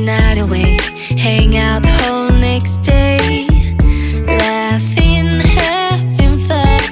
night away, hang out the whole next day, laughing, having fun.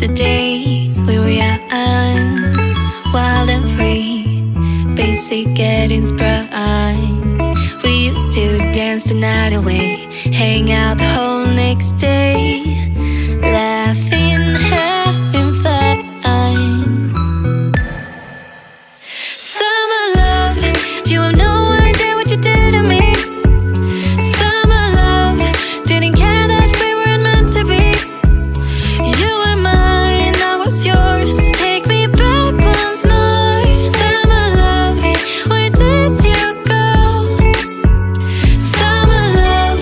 The days we were young, wild and free, basic getting sprung. We used to dance the night away, hang out the whole next day, laughing, having fun. Summer love, you have no idea what you did to me. Summer love, didn't care that we weren't meant to be. You were mine, I was yours. Take me back once more. Summer love, where did you go? Summer love,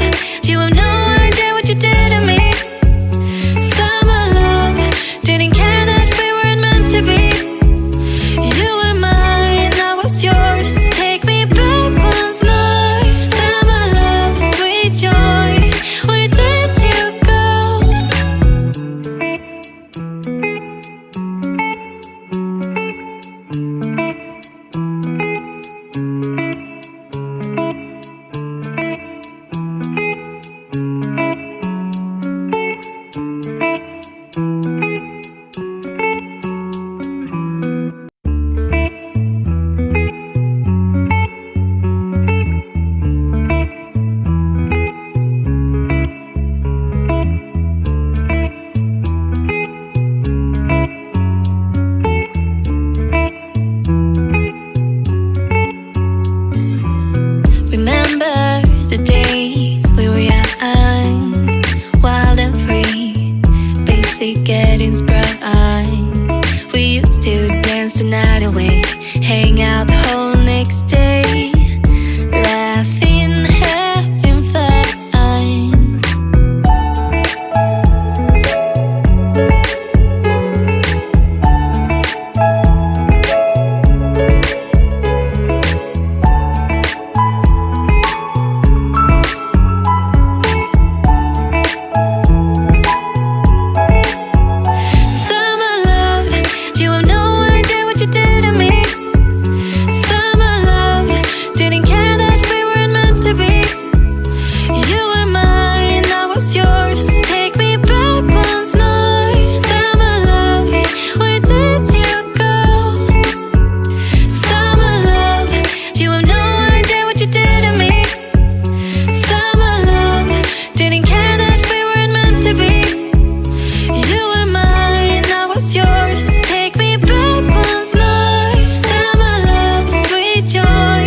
you have no idea what you did to me. Summer love, didn't care that we weren't meant to be. You were mine, I was yours. Take me back once more. Summer love, sweet joy, where did you go? Remember the days we were young, wild and free, basic getting sprung. We used to dance the night away, hang out the whole next day, laughing, having fun. Summer love, you have no idea what you did to me. Summer love, didn't care that we weren't meant to be. You were mine, I was yours. Take me back once more. Summer love, where did you go? Summer love, you have no idea what you did to me. Summer love, didn't care that we weren't meant to be. You were mine, I was yours. Take me back once more. Summer love, sweet joy,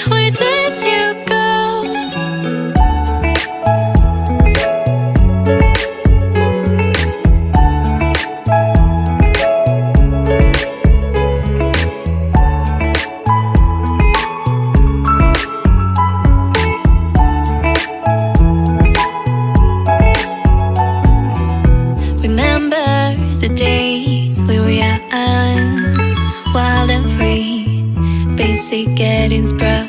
where did you go? Remember the days we were young, wild and free, basic getting sprung.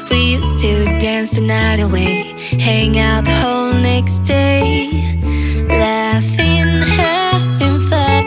We used to dance the night away, hang out the whole next day, laughing, having fun.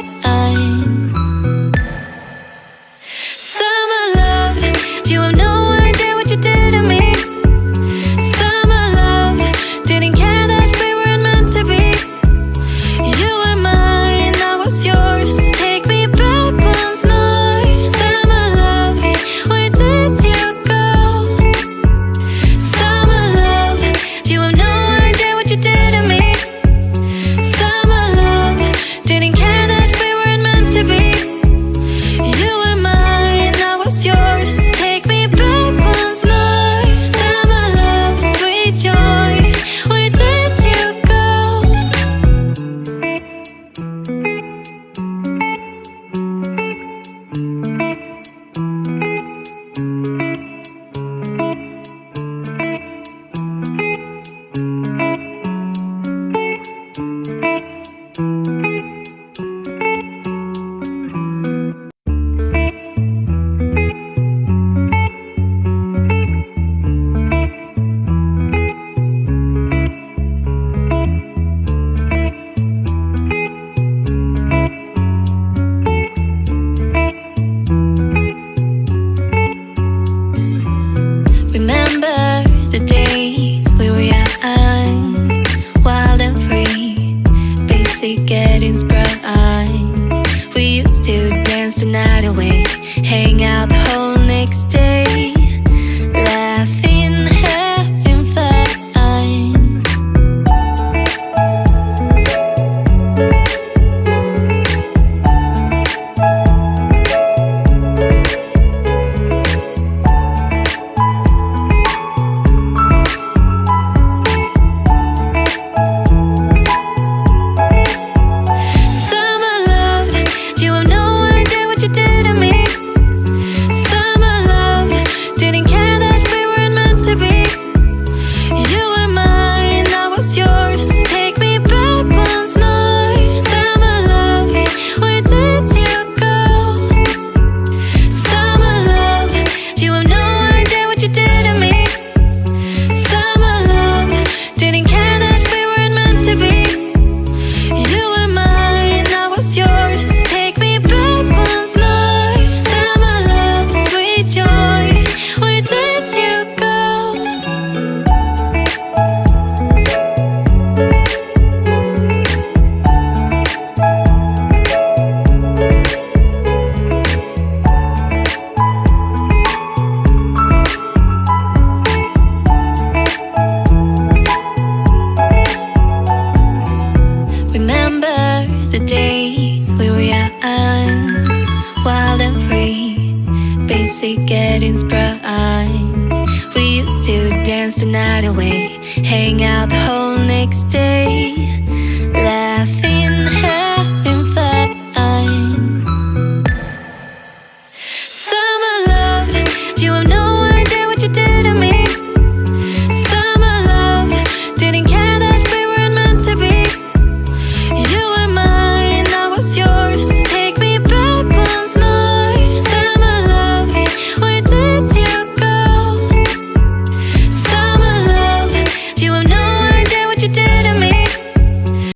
away, hang out the whole next day, laughing, having fun. The days we were young, wild and free, basic getting sprung. We used to dance the night away, hang out the whole next day,